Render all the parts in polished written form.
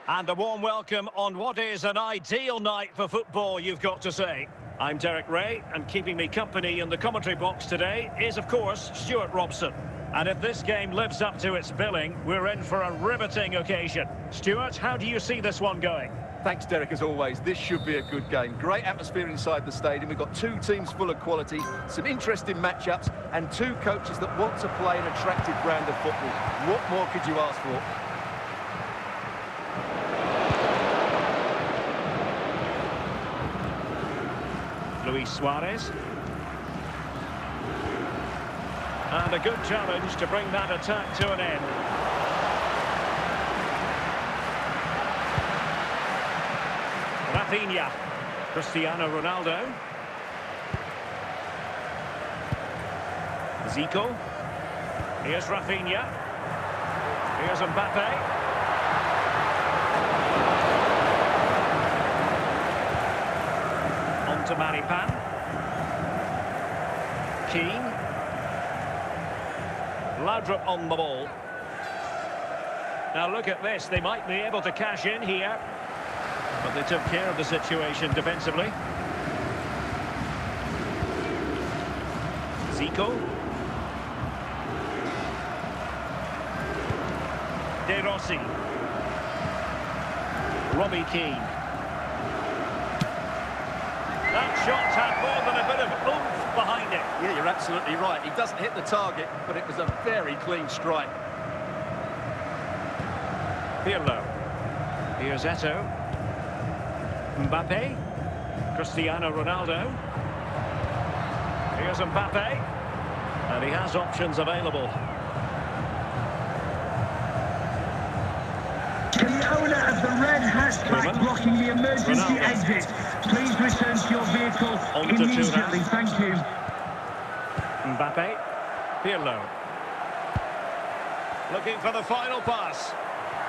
And a warm welcome on what is an ideal night for football, you've got to say. I'm Derek Ray, and keeping me company in the commentary box today is, of course, Stuart Robson. And if this game lives up to its billing, we're in for a riveting occasion. Stuart, how do you see this one going? Thanks, Derek, as always. This should be a good game. Great atmosphere inside the stadium. We've got two teams full of quality, some interesting matchups, and two coaches that want to play an attractive brand of football. What more could you ask for? Luis Suarez. And a good challenge to bring that attack to an end. Rafinha. Cristiano Ronaldo. Zico. Here's Rafinha. Here's Mbappe. To Maripan. Keane. Laudrup on the ball. Now look at this, they might be able to cash in here, but they took care of the situation defensively. Zico. De Rossi. Robbie Keane. That shot had more than a bit of oomph behind it. Yeah, you're absolutely right. He doesn't hit the target, but it was a very clean strike. Pirlo. Here's Eto'o. Mbappe. Cristiano Ronaldo. Here's Mbappe. And he has options available. To the owner of the red hashtag blocking the emergency exit, please return to your vehicle immediately. Thank you. Mbappe. Pirlo. Looking for the final pass.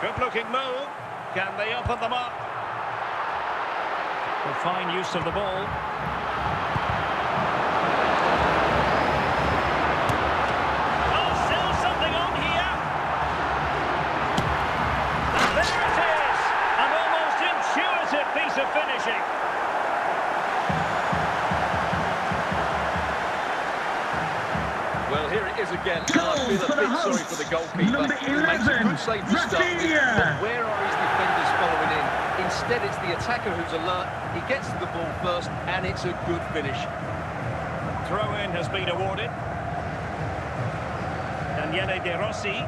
Good looking move. Can they open them up? A fine use of the ball. Of finishing. Well, here it is again. And I feel a bit sorry for the goalkeeper. Number 11, he makes a good save to start with, Rafinha. but where are his defenders following in? Instead, it's the attacker who's alert. He gets to the ball first, and it's a good finish. Throw-in has been awarded. Daniele De Rossi.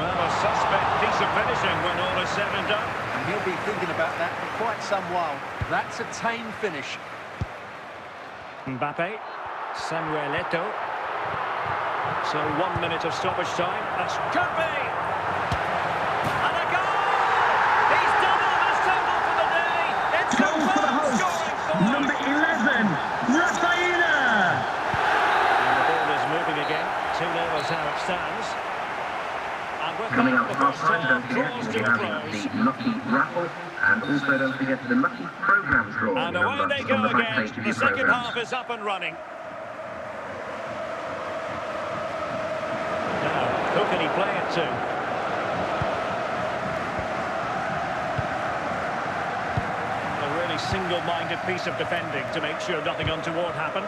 Well, a suspect piece of finishing when all is said and done. And he'll be thinking about that for quite some while. That's a tame finish. Mbappe. Samuel Eto'o. So 1 minute of stoppage time. That's could be! And a goal! He's doubled his total for the day! It's Goal for the host, scoring for number stands. And with Coming that, up the half first time, half don't forget draws we'll to be a having close. the Lucky Raffle, and also don't forget the Lucky Programme draw. And away they go again. The second half is up and running. Now, who can he play it to? A really single-minded piece of defending to make sure nothing untoward happened.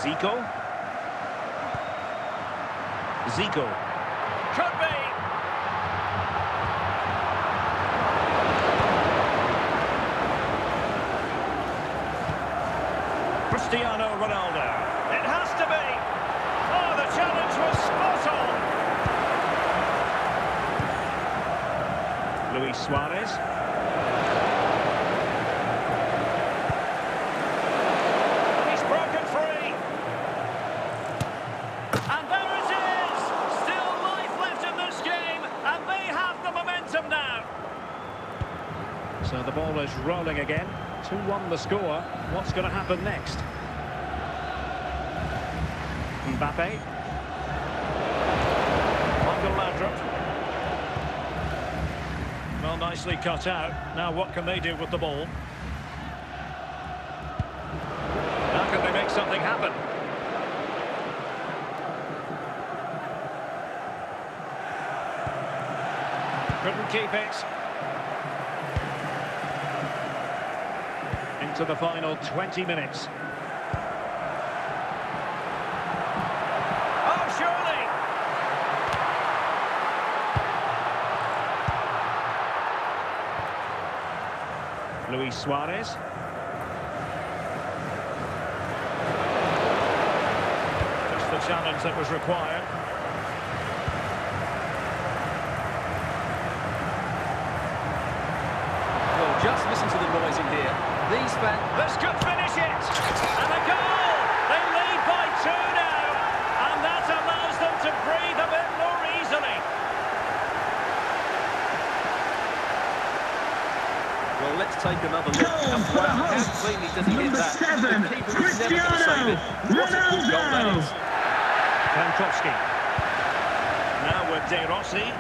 Zico. Could be. Cristiano Ronaldo. It has to be. Oh, the challenge was spot on. Luis Suarez. He's broken free. And there it is. Still life left in this game, and they have the momentum now. So the ball is rolling again. 2-1 the score. What's going to happen next? Mbappe. Michael Laudrup. Well, nicely cut out. Now what can they do with the ball? How can they make something happen? Couldn't keep it. Into the final 20 minutes. Oh, surely! Luis Suarez. Just the challenge that was required. Well, just listen to the noise in here. These fans... This could finish it! And a goal! They lead by 2 now! And that allows them to breathe a bit more easily. Well, let's take another look. Goal And for the wow, how hosts. cleanly does he hit Number that? 7, The keeper was never going to save Cristiano it. What a good goal that Ronaldo. is. Frankowski. Now with De Rossi.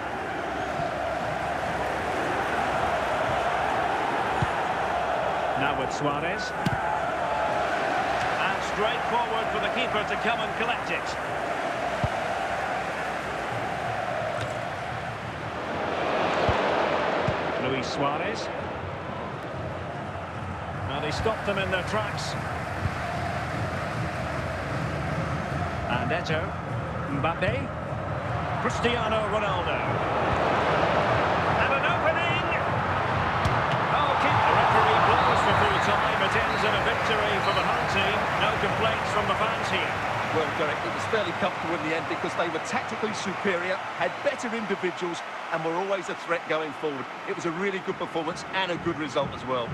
Now with Suarez. And straight forward for the keeper to come and collect it. Luis Suarez. Now they stopped them in their tracks. And Eto. Mbappe. Cristiano Ronaldo. And an opening. Oh, keep the referee blows for full time. It ends in a victory for the home team. No complaints from the fans here. Well, Derek, it was fairly comfortable in the end because they were tactically superior, had better individuals, and were always a threat going forward. It was a really good performance and a good result as well.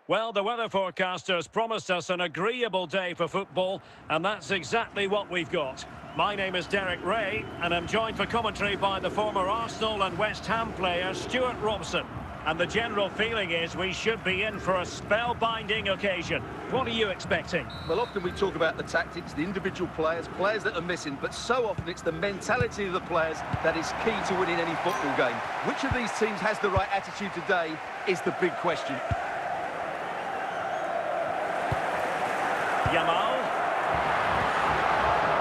Well, the weather forecasters promised us an agreeable day for football, and that's exactly what we've got. My name is Derek Ray, and I'm joined for commentary by the former Arsenal and West Ham player, Stuart Robson. And the general feeling is we should be in for a spellbinding occasion. What are you expecting? Well, often we talk about the tactics, the individual players that are missing, but so often it's the mentality of the players that is key to winning any football game. Which of these teams has the right attitude today is the big question. Yamal.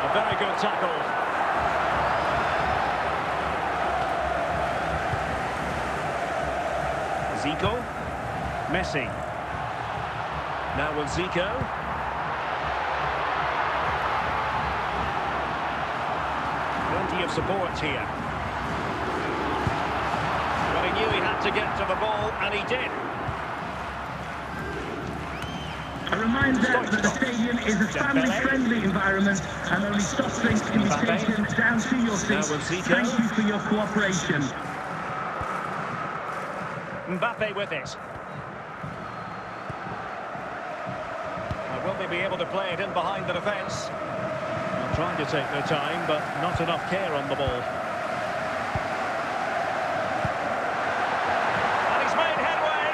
A very good tackle. Zico, Messi. Now with Zico. Plenty of support here. But he knew he had to get to the ball, and he did. A reminder that the stadium is a family-friendly environment and only soft drinks can be taken down to your seats. Thank you for your cooperation. Mbappe with it. Now, will they be able to play it in behind the defence? They're trying to take their time, but not enough care on the ball. And he's made headway.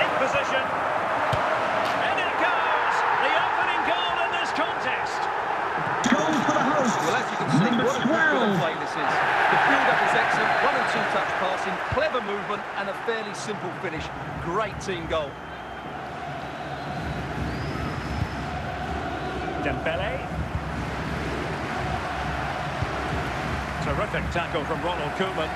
In position. And it goes! The opening goal in this contest. Goal for the hosts. Well, as you can see, what a good bit of play this is. The build-up is excellent, 1 and 2 touch passing, clever movement and a fairly simple finish. Great team goal. Dembele. Terrific tackle from Ronald Koeman.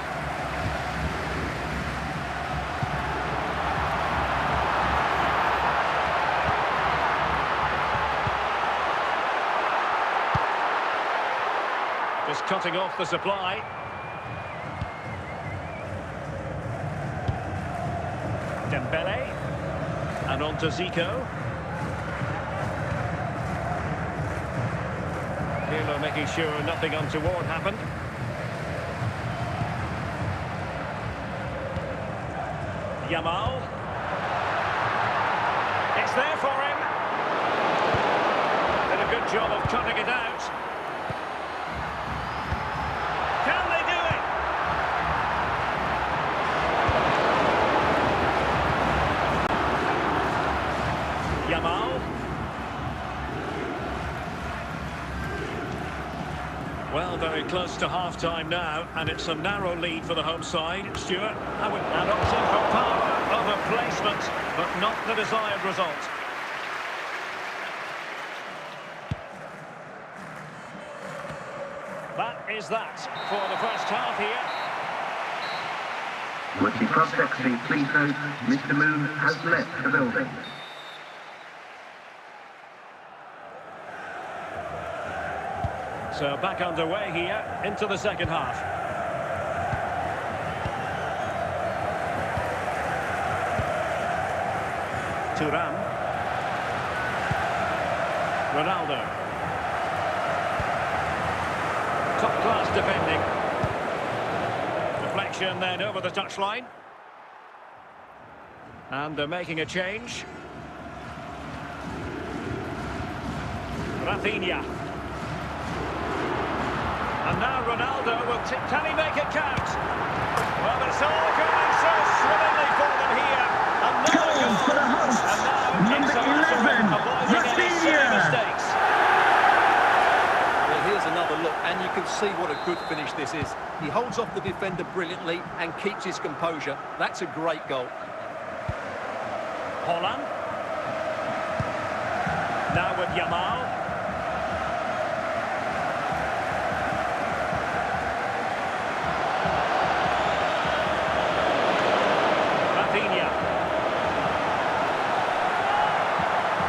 Just cutting off the supply. Dembele. And on to Zico. Pirlo making sure nothing untoward happened. Yamal. It's there for him. Did a good job of cutting it out. Can they do it? Yamal. Well, very close to half-time now, and it's a narrow lead for the home side. Stuart, and opting for power over placement, but not the desired result. That is that for the first half here. Watching Prospect Street, please note, Mr. Moon has left the building. So back underway here into the second half. Thuram. Ronaldo. Top-class defending. Deflection then over the touchline. And they're making a change. Rafinha. And now Ronaldo will can he make it count? Well, it's all going so swimmingly for them here. Another goal for the hosts. And now Number it's a 11, avoiding any silly Rafinha. mistakes. Well, here's another look, and you can see what a good finish this is. He holds off the defender brilliantly and keeps his composure. That's a great goal. Holland. Now with Yamal.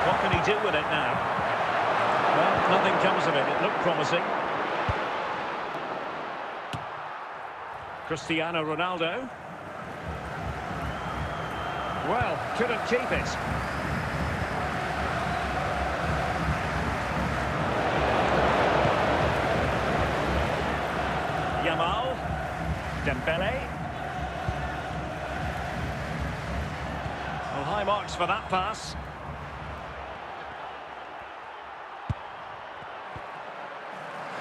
What can he do with it now? Well, nothing comes of it. It looked promising. Cristiano Ronaldo. Well, couldn't keep it. Yamal. Dembele. Well, high marks for that pass.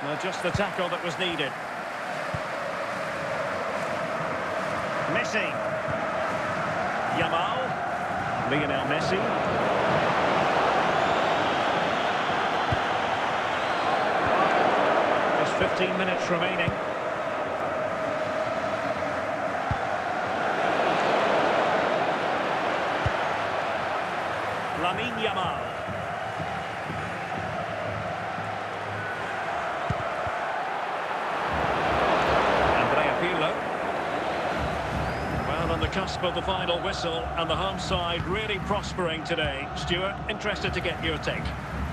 Well, just the tackle that was needed. Messi. Yamal. Lionel Messi. Just 15 minutes remaining. Yamal. Well, on the cusp of the final whistle, and the home side really prospering today. Stuart, interested to get your take.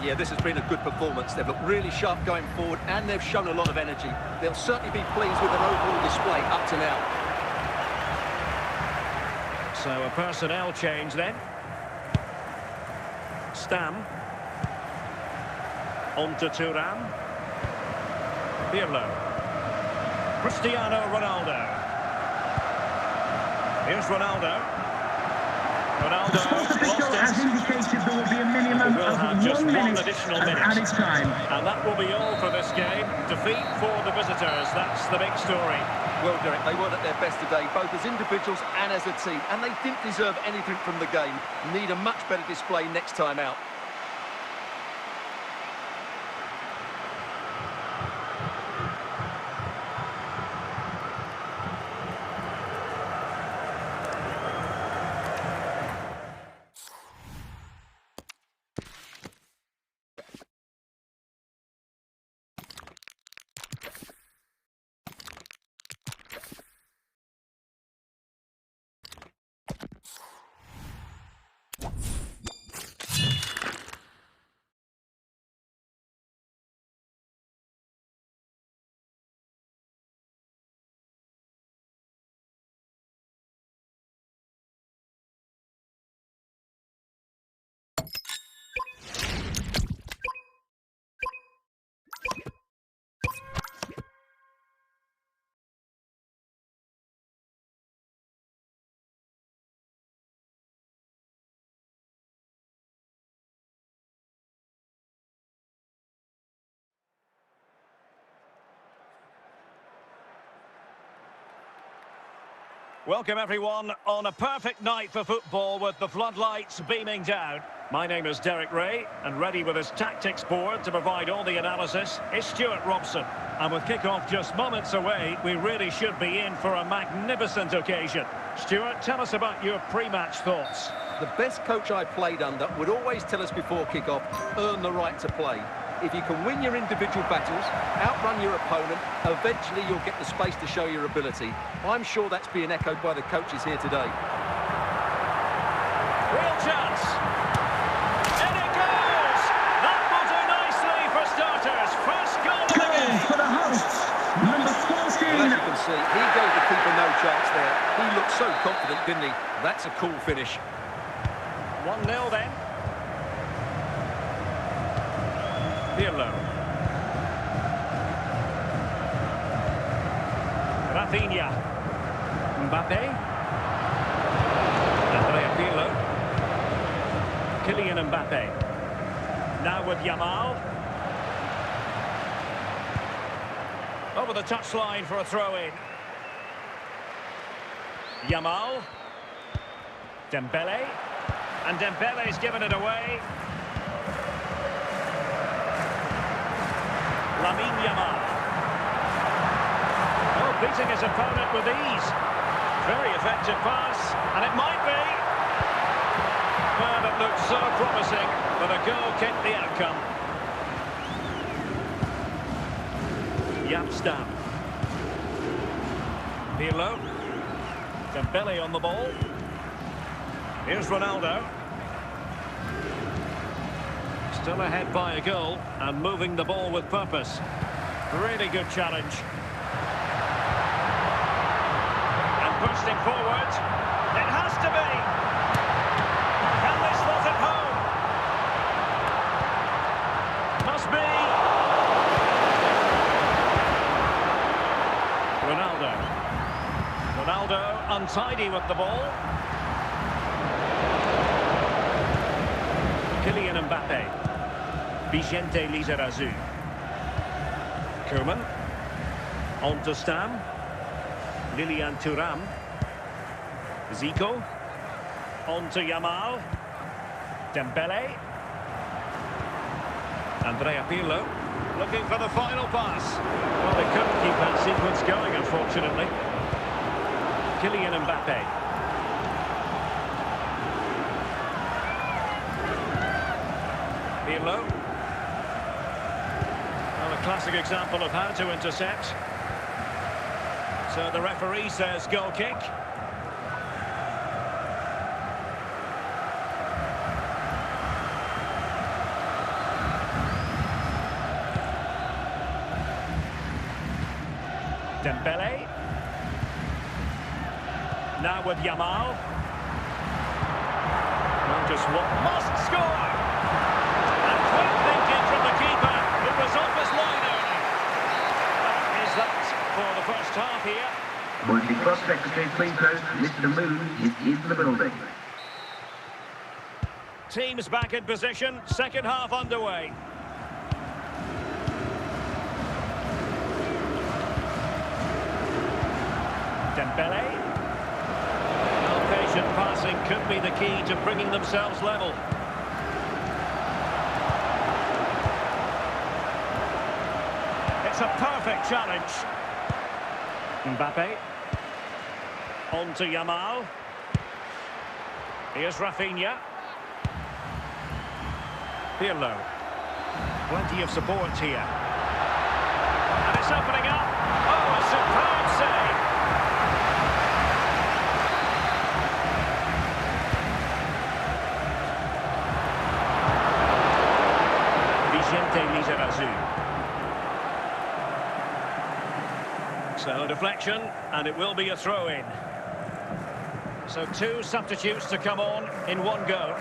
Yeah, this has been a good performance. They've looked really sharp going forward, and they've shown a lot of energy. They'll certainly be pleased with their overall display up to now. So a personnel change then. Stam. On to Thuram. Pirlo. Cristiano Ronaldo. Here's Ronaldo. Ronaldo Official has indicated there will be a minimum of 1 minute of added time. And that will be all for this game. Defeat for the visitors. That's the big story. Well, Derek, they weren't at their best today, both as individuals and as a team, and they didn't deserve anything from the game. Need a much better display next time out. Welcome everyone on a perfect night for football with the floodlights beaming down. My name is Derek Ray, and ready with his tactics board to provide all the analysis is Stuart Robson. And with kickoff just moments away, we really should be in for a magnificent occasion. Stuart, tell us about your pre-match thoughts. The best coach I played under would always tell us before kickoff, earn the right to play. If you can win your individual battles, outrun your opponent, eventually you'll get the space to show your ability. I'm sure that's being echoed by the coaches here today. Real chance. In it goes! That will do nicely for starters. First goal of the game. For the hosts, number 14. Well, as you can see, he gave the keeper no chance there. He looked so confident, didn't he? That's a cool finish. 1-0 then. Pirlo. Rafinha. Mbappe. Andrea Pirlo. Kylian Mbappe. Now with Yamal. Over the touchline for a throw-in. Yamal. Dembele. And Dembele's given it away. Yamal. Oh, beating his opponent with ease. Very effective pass, and it might be. Well, it looked so promising, but a goal kept the outcome. Stam. Pirlo. Dembele on the ball. Here's Ronaldo. Still ahead by a goal and moving the ball with purpose. Really good challenge. And bursting forward. It has to be. Can they slot it home? Must be. Ronaldo. Ronaldo untidy with the ball. Kylian Mbappe. Vicente Lizarazu. Koeman. On to Stam. Lilian Thuram. Zico. On to Yamal. Dembele. Andrea Pirlo. Looking for the final pass. Well, they couldn't keep that sequence going, unfortunately. Kylian Mbappe. Pirlo. Well, a classic example of how to intercept. So the referee says goal kick. Dembele. Now with Yamal. Well, just what must score. And quick thinking from the keeper. It was off his line early. That is that for the first half here. Multi-cross secretary, please note, Mr. Moon is in the building. Teams back in position. Second half underway. Dembele. Well, patient passing could be the key to bringing themselves level. It's a perfect challenge. Mbappe. On to Yamal. Here's Rafinha. Pirlo. Plenty of support here. And it's opening up. Oh, a superb save. So deflection, and it will be a throw-in. So two substitutes to come on in one go.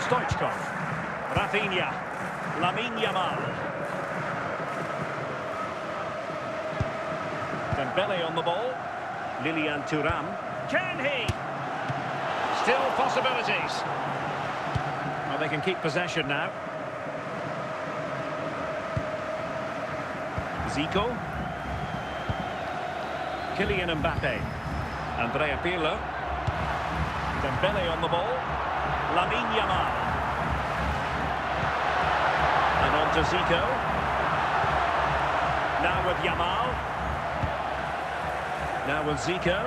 Stoichkov, Rafinha, Lamine Yamal. Dembele on the ball. Lilian Thuram. Can he? Still possibilities. Well, they can keep possession now. Zico. Kylian Mbappe. Andrea Pirlo. Dembele on the ball. Lamine Yamal. And on to Zico. Now with Yamal. Now with Zico.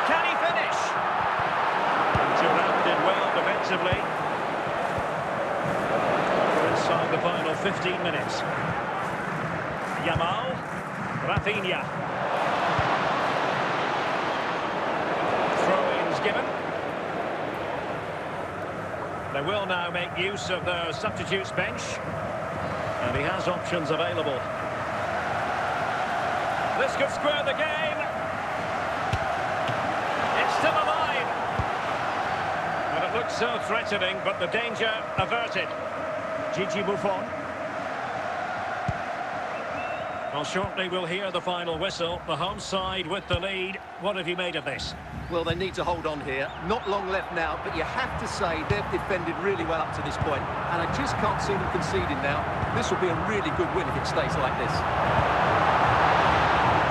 Can he finish? Thuram did well defensively. We're inside the final 15 minutes. Yamal. Rafinha. Throw-ins given. They will now make use of the substitutes bench. And he has options available. This could square the game. It's still alive. And it looks so threatening, but the danger averted. Gigi Buffon. Well, shortly we'll hear the final whistle. The home side with the lead. What have you made of this? Well, they need to hold on here. Not long left now, but you have to say they've defended really well up to this point, and I just can't see them conceding now. This will be a really good win if it stays like this.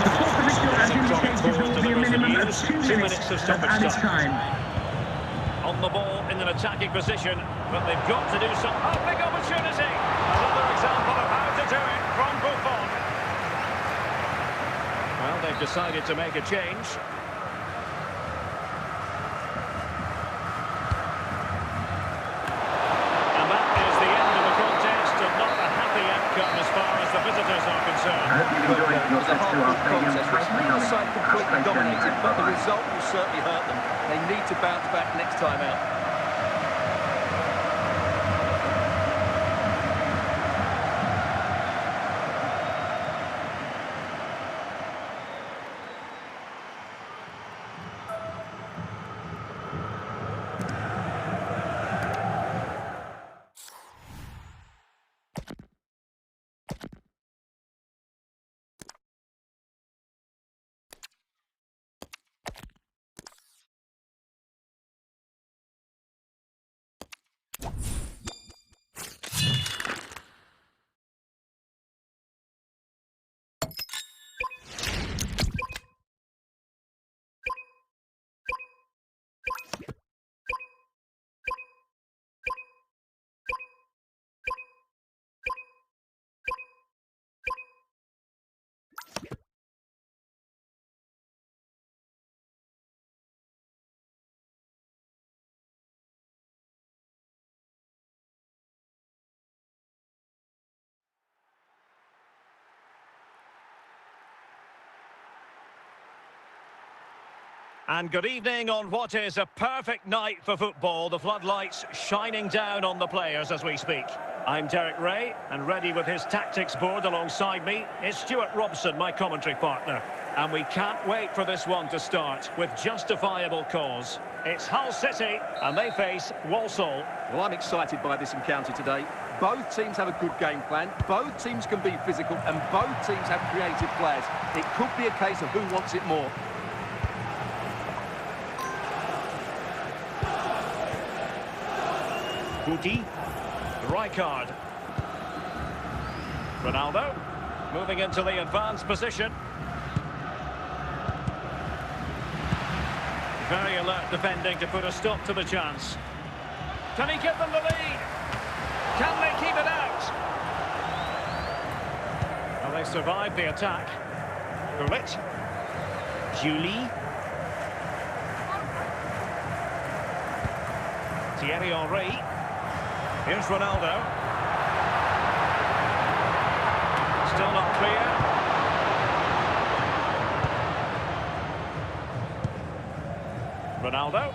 The fourth official has indicated there will be a minimum of 2 minutes of added time. On the ball in an attacking position, but they've got to do some... Oh, big opportunity! Another example of how to do it from Buffon. Well, they've decided to make a change. And that is the end of the contest, and not a happy outcome as far as the visitors are concerned. I hope you enjoyed your trip to our stadium. The side completely dominated, but the result will certainly hurt them. They need to bounce back next time out. And good evening on what is a perfect night for football. The floodlights shining down on the players as we speak. I'm Derek Ray, and ready with his tactics board alongside me is Stuart Robson, my commentary partner. And we can't wait for this one to start with justifiable cause. It's Hull City, and they face Walsall. Well, I'm excited by this encounter today. Both teams have a good game plan, both teams can be physical, and both teams have creative players. It could be a case of who wants it more. Guti, Dracor, Ronaldo, moving into the advanced position. Very alert defending to put a stop to the chance. Can he give them the lead? Can they keep it out? Well, they survived the attack. Gullit, Julie, Thierry Henry. Here's Ronaldo. Still not clear. Ronaldo.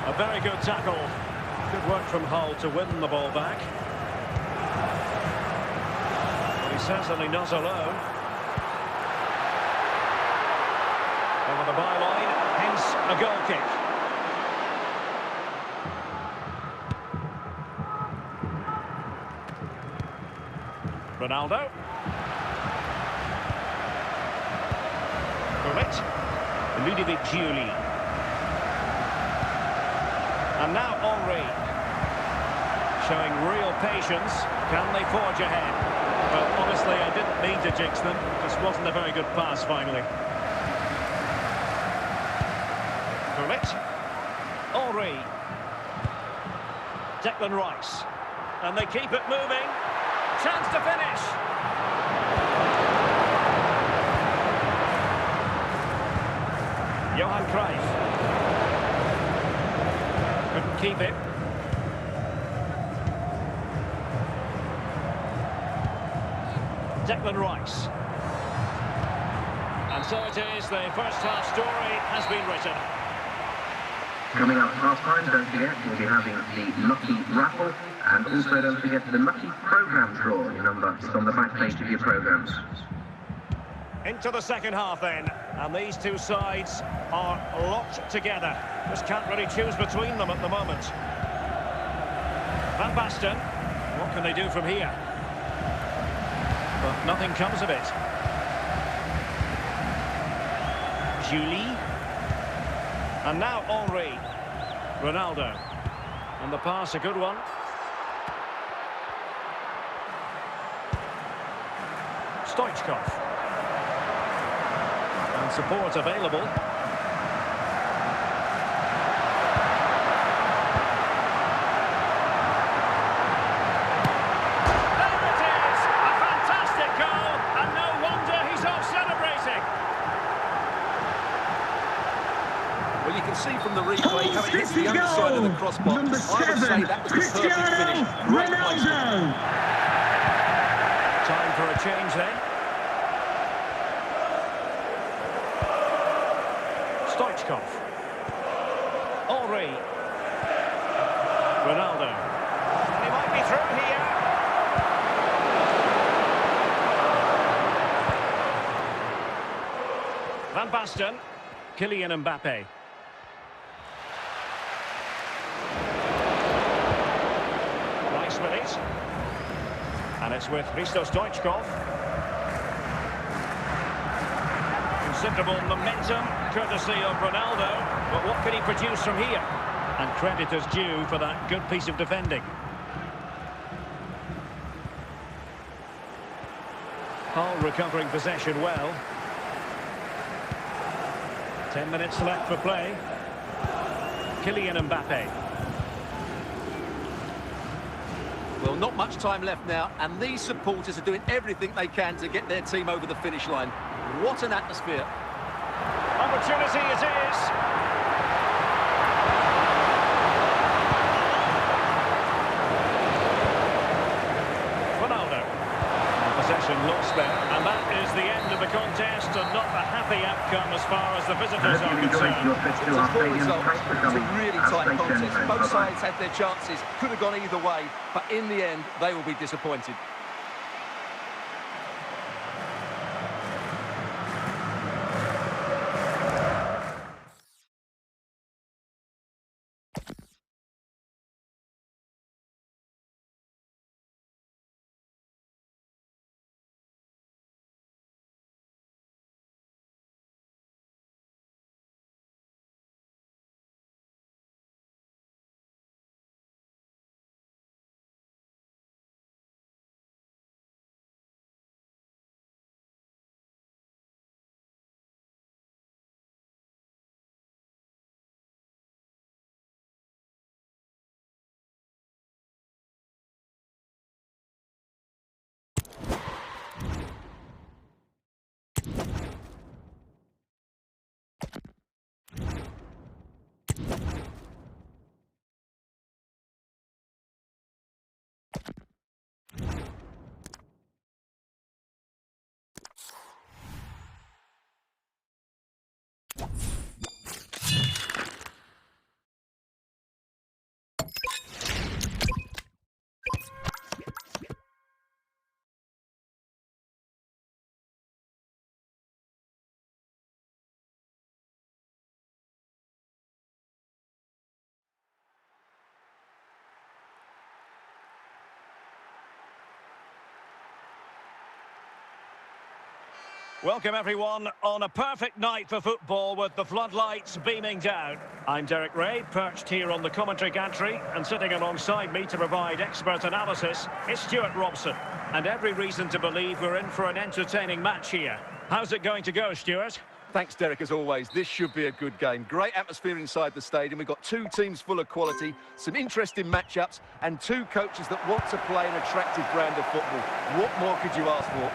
A very good tackle. Good work from Hull to win the ball back. But he's certainly not alone. Over the byline, hence a goal kick. Ronaldo. Gullit. Ludovic Julie. And now Henry. Showing real patience. Can they forge ahead? Well, honestly, I didn't mean to jinx them. Just wasn't a very good pass, finally. Gullit. Henry. Declan Rice. And they keep it moving. Chance to finish. Johan Cruyff. Couldn't keep it. Declan Rice. And so it is, the first half story has been written. Coming up half-time, don't forget, we'll be having the Lucky Raffle, and also don't forget the Lucky Programme draw. Your number is on the back page of your programmes. Into the second half then, and these two sides are locked together. Just can't really choose between them at the moment. Van Basten, what can they do from here? But nothing comes of it. Julie. And now Henry. Ronaldo. And the pass, a good one. Stoichkov. And support available. There it is! A fantastic goal, and no wonder he's off celebrating. Well, you can see from the replay how it hits the underside of the crossbar. I would say that was the perfect finish. Great placement. Time for a change then. Stoichkov. Henry. Ronaldo. And he might be through here. Van Basten. Kylian Mbappe. Rice with it. And it's with Hristo Stoichkov. Considerable momentum, courtesy of Ronaldo. But what can he produce from here? And credit is due for that good piece of defending. Hull recovering possession well. 10 minutes left for play. Kylian Mbappe. Well, not much time left now, and these supporters are doing everything they can to get their team over the finish line. What an atmosphere. Opportunity it is. Ronaldo. And possession been lost there. And that is the end of the contest, and not a happy outcome as far as the visitors are concerned. It's a poor result. It's a really tight contest. Both sides had their chances, could have gone either way, but in the end, they will be disappointed. Welcome everyone on a perfect night for football with the floodlights beaming down. I'm Derek Ray, perched here on the commentary gantry, and sitting alongside me to provide expert analysis is Stuart Robson. And every reason to believe we're in for an entertaining match here. How's it going to go, Stuart? Thanks, Derek, as always. This should be a good game. Great atmosphere inside the stadium. We've got two teams full of quality, some interesting matchups, and two coaches that want to play an attractive brand of football. What more could you ask for?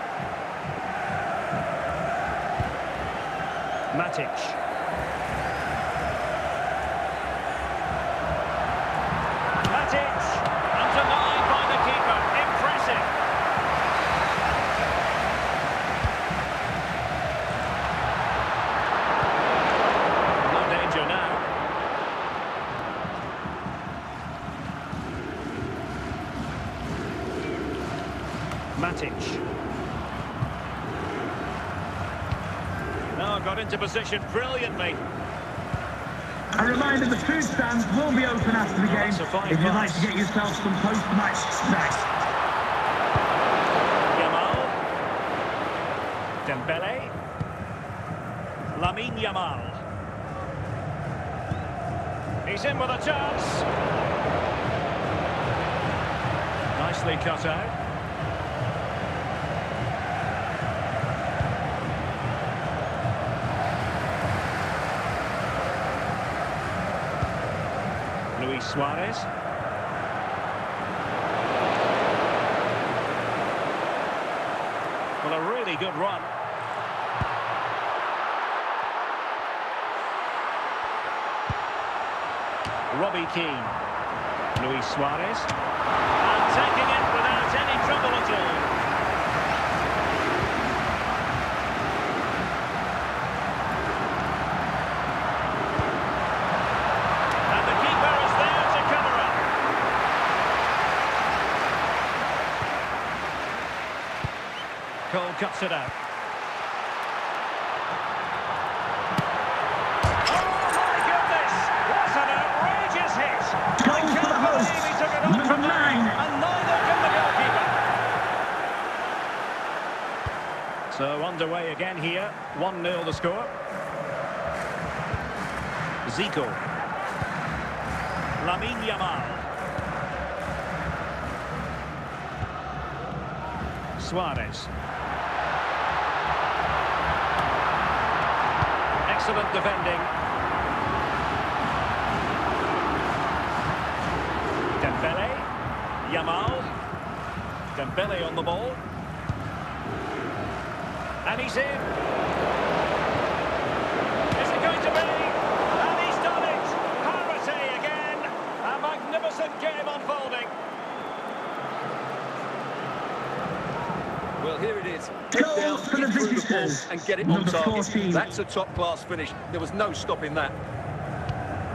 Matic. Matic, undenied by the keeper. Impressive. No danger now. Matic. Got into position brilliantly. A reminder, the food stands will be open after the game if you'd like to get yourself some post-match snacks. Yamal. Dembele. Lamine Yamal. He's in with a chance. Nicely cut out. Suarez. Well, a really good run. Robbie Keane. Luis Suarez. And taking it without any trouble at all. Cuts it out. Oh my goodness! What an outrageous hit! I can't believe he took it off from there, and neither can the goalkeeper. So underway again here. 1-0 the score. Zico. Lamine Yamal. Suarez. Excellent defending. Dembele. Yamal. Dembele on the ball. And he's in. Is it going to be? And he's done it. Parity again. A magnificent game unfolding. Well, here it is. for the get through the ball visitors, and get it on number target. 14. That's a top-class finish. There was no stopping that.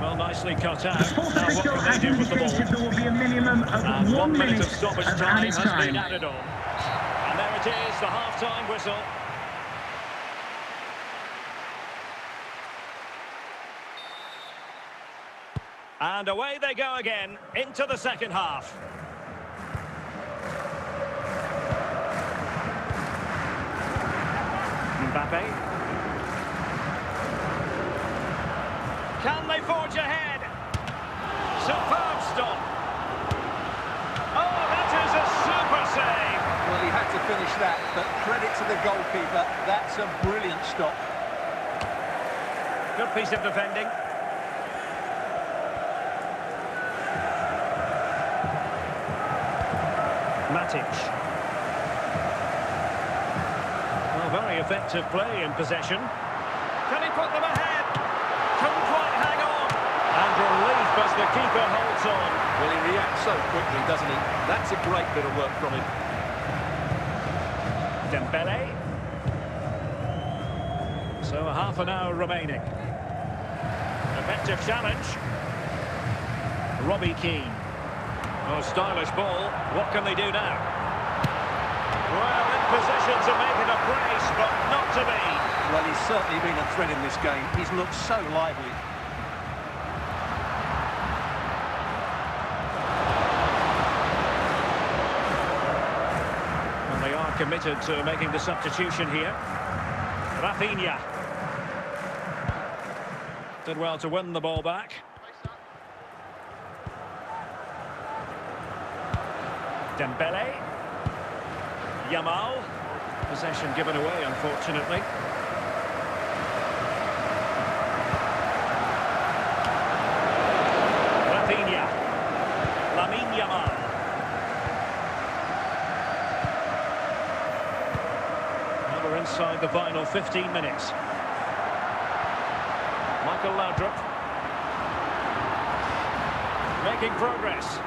Well, nicely cut out. The sports Now, what official can has they do with the ball? indicated there will be a minimum of And 1 minute of stoppage of time added has been time. added on. And there it is, the half-time whistle. And away they go again, into the second half. Mbappe. Can they forge ahead? Superb stop. Oh, that is a super save. Well, he had to finish that, but credit to the goalkeeper. That's a brilliant stop. Good piece of defending. Matic. Well, very effective play in possession. Can he put them ahead? Couldn't quite hang on. And relief as the keeper holds on. Well, he reacts so quickly, doesn't he? That's a great bit of work from him. Dembele. So a half an hour remaining. Effective challenge. Robbie Keane. Oh, stylish ball. What can they do now? Well, in position to make it a brace, but not to be. Well, he's certainly been a threat in this game. He's looked so lively. And they are committed to making the substitution here. Rafinha. Did well to win the ball back. Dembele. Yamal. Possession given away, unfortunately. Rafinha. Lamine Yamal. Now we're inside the final 15 minutes. Michael Laudrup. Making progress.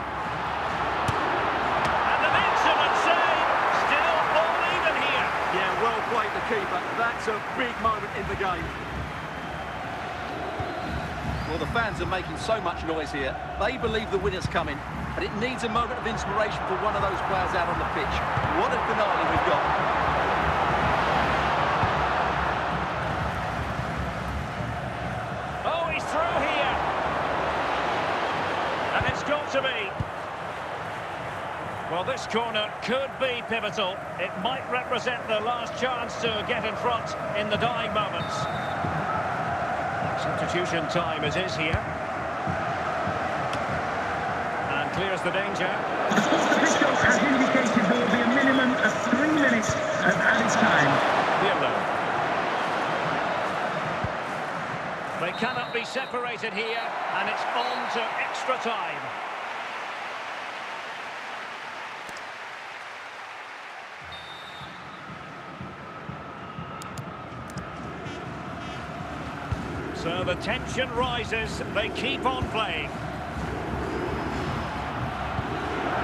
Well played, the keeper. That's a big moment in the game. Well, the fans are making so much noise here. They believe the winner's coming, but it needs a moment of inspiration for one of those players out on the pitch. What a finale we've got. Oh, he's through here. And it's got to be. Well, this corner could be pivotal. It might represent the last chance to get in front in the dying moments. Substitution time it is here. And clears the danger. The sports official has indicated there will be a minimum of 3 minutes of added time. They cannot be separated here, and it's on to extra time. So the tension rises, they keep on playing.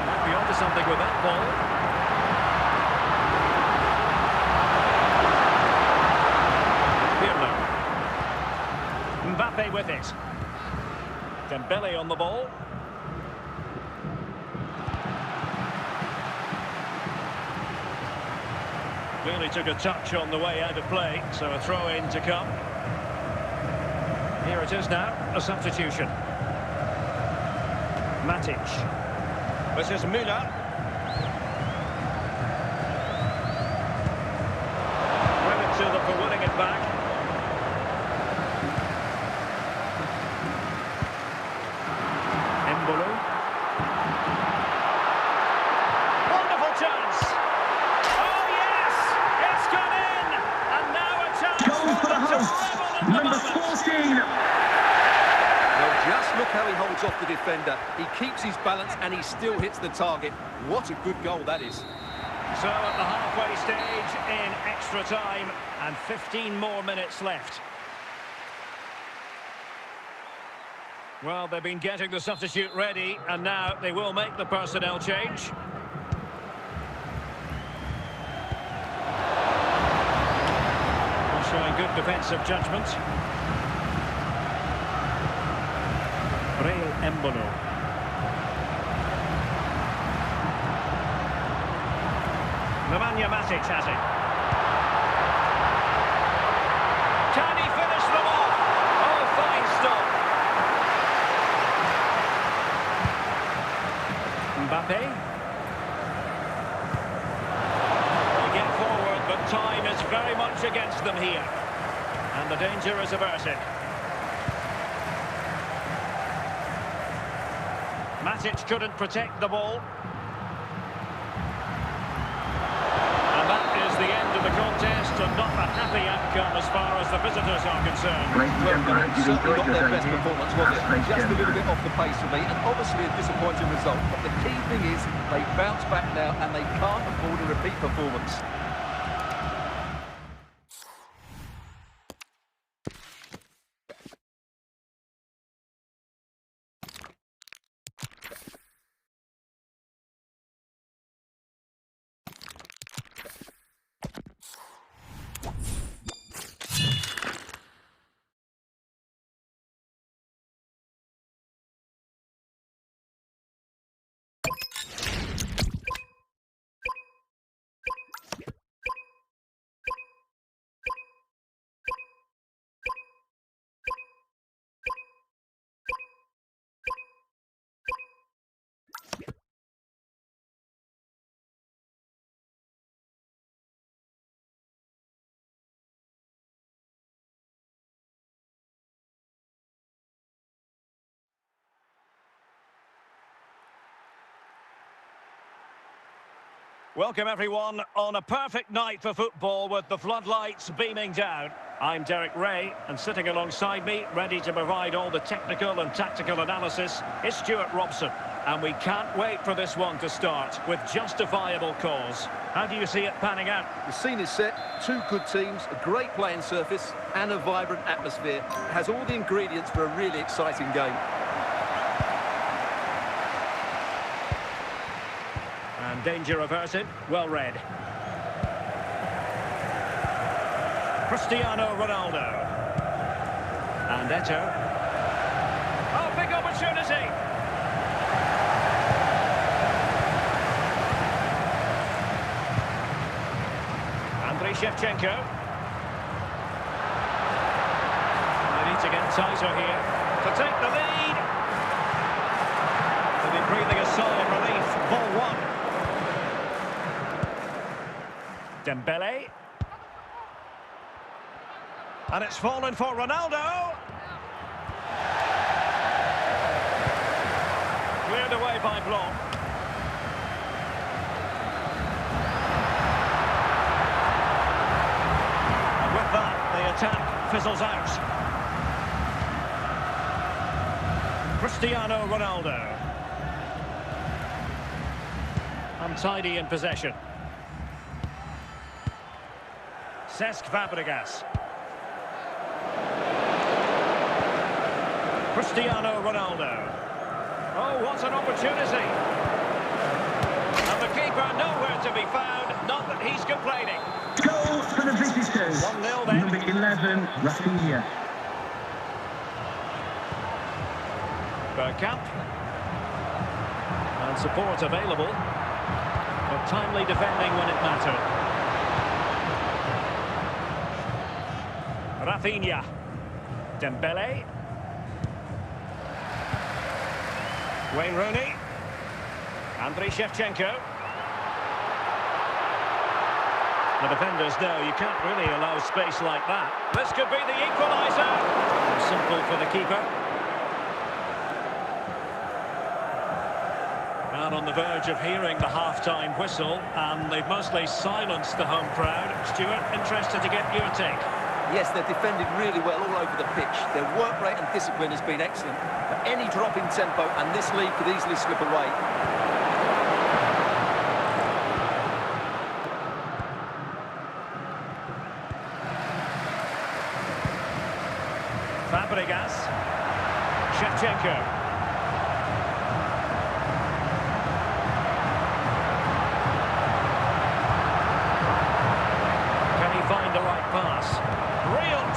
Might be onto something with that ball. Pirlo. Mbappe with it. Dembele on the ball. Clearly took a touch on the way out of play, so a throw-in to come. Here it is now, a substitution. Matic. This is Müller. Credit to them for winning it back. Embolo. Wonderful chance. Oh yes, it's gone in, and now a chance Goal for the hosts, number 14. Just look how he holds off the defender. He keeps his balance and he still hits the target. What a good goal that is. So at the halfway stage in extra time and 15 more minutes left. Well, they've been getting the substitute ready and now they will make the personnel change. good defensive judgment. Real Embolo. Nemanja Matic has it. Can he finish them off? Oh, fine stop. Mbappe. They get forward, but time is very much against them here. And the danger is averted. Matic couldn't protect the ball. And that is the end of the contest, and not a happy outcome as far as the visitors are concerned. Certainly not their best performance, was it? Just a little bit off the pace for me, and obviously a disappointing result. But the key thing is they bounce back now, and they can't afford a repeat performance. Welcome everyone on a perfect night for football with the floodlights beaming down. I'm Derek Ray, and sitting alongside me, ready to provide all the technical and tactical analysis, is Stuart Robson. And we can't wait for this one to start with justifiable cause. How do you see it panning out? The scene is set, two good teams, a great playing surface and a vibrant atmosphere. It has all the ingredients for a really exciting game. And danger averted, well read. Cristiano Ronaldo. And Eto'o. Oh, big opportunity! Andriy Shevchenko. They need to get tighter here to take the lead. They'll be breathing a sigh of relief. Ball one. Dembele. And it's fallen for Ronaldo. Cleared away by Blanc. And with that, the attack fizzles out. Cristiano Ronaldo. Untidy in possession. Cesc Fabregas. Cristiano Ronaldo. Oh, what an opportunity. And the keeper nowhere to be found, not that he's complaining. Goal for the visitors. 1-0 then. Number 11, Rafinha. Bergkamp. And support available. But timely defending when it mattered. Rafinha. Dembele. Wayne Rooney. Andriy Shevchenko. The defenders know you can't really allow space like that. This could be the equaliser. Simple for the keeper. And on the verge of hearing the half-time whistle, and they've mostly silenced the home crowd. Stuart, interested to get your take. Yes, they've defended really well all over the pitch. Their work rate and discipline has been excellent. But any drop in tempo and this lead could easily slip away. Fabregas. Shevchenko. Can he find the right pass? Real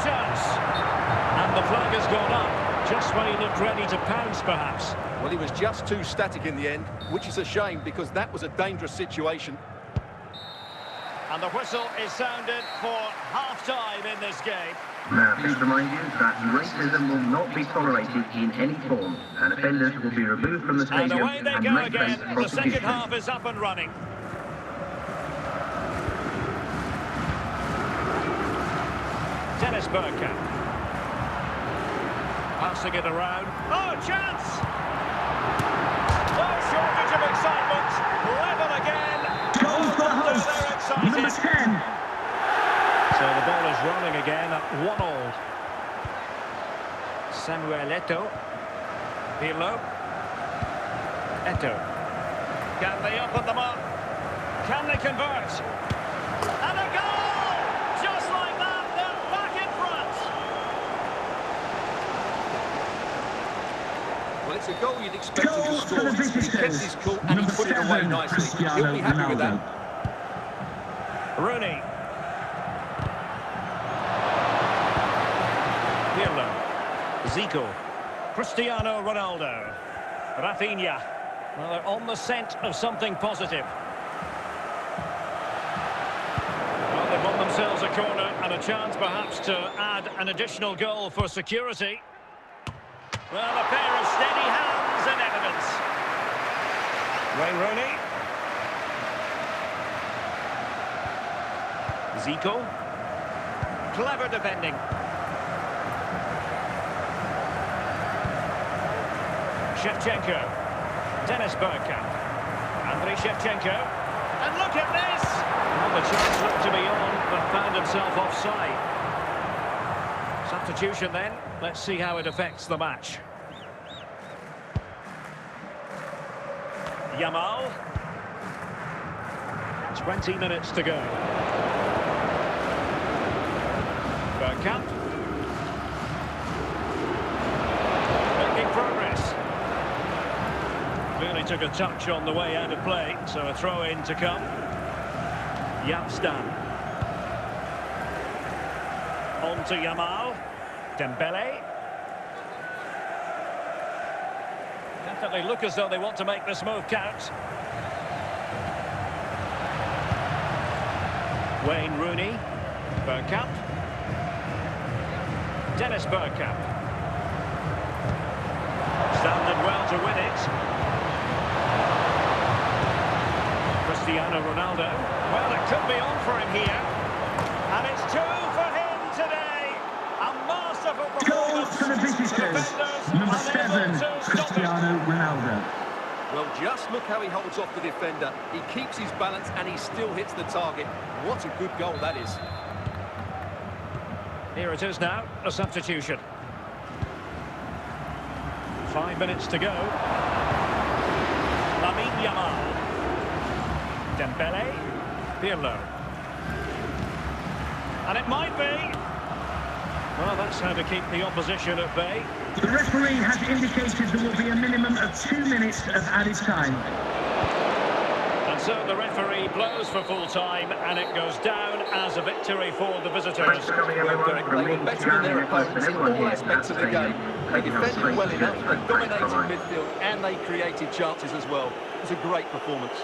And the flag has gone up, just when he looked ready to pounce, perhaps. Well, he was just too static in the end, which is a shame because that was a dangerous situation. And the whistle is sounded for half-time in this game. Now, please remind you that racism will not be tolerated in any form, and offenders will be removed from the And stadium away they and go may again. face The second prosecution. half is up and running. Dennis Bergkamp. Passing it around. Oh, chance! No shortage of excitement. Level again. Goal for the hosts. They're excited. Number 10. So the ball is rolling again at 1-1. Samuel Eto'o. Pirlo. Eto'o. Can they open them up? Can they convert? And a goal! Just like that, they're back in front. Well, it's a goal you'd expect him to Goal score. for the He kept visitors. his cool and he Number put it away 7, nicely. Cristiano He'll be happy with Ronaldo. that. Rooney. Pirlo. Zico. Cristiano Ronaldo. Rafinha. Well, they're on the scent of something positive. Well, they've won themselves a corner and a chance perhaps to add an additional goal for security. Well, a pair of steady hands in evidence. Wayne Rooney. Zico. Clever defending. Shevchenko. Dennis Bergkamp. Andriy Shevchenko. And look at this! Well, the chance looked to be on, but found himself offside. Substitution then. Let's see how it affects the match. Yamal. 20 minutes to go. Bergkamp. Making progress. Clearly took a touch on the way out of play, so a throw-in to come. Yapstam. On to Yamal. Dembele. Definitely look as though they want to make this move count. Wayne Rooney. Bergkamp. Dennis Bergkamp. Standard well to win it. Cristiano Ronaldo. Well, it could be on for him here. And it's 2 for him today. A masterful Goal performance. for the visitors. Number 7, Cristiano Ronaldo. Well, just look how he holds off the defender. He keeps his balance and he still hits the target. What a good goal that is. Here it is now, a substitution. 5 minutes to go. Lamine Yamal. Dembele. Pirlo. And it might be. Well, that's how to keep the opposition at bay. The referee has indicated there will be a minimum of 2 minutes of added time. And so the referee blows for full time, and it goes down as a victory for the visitors. Thanks for coming, everyone. Well, they were better than their opponents in all aspects of the game. They defended well enough, they dominated midfield, and they created chances as well. It was a great performance.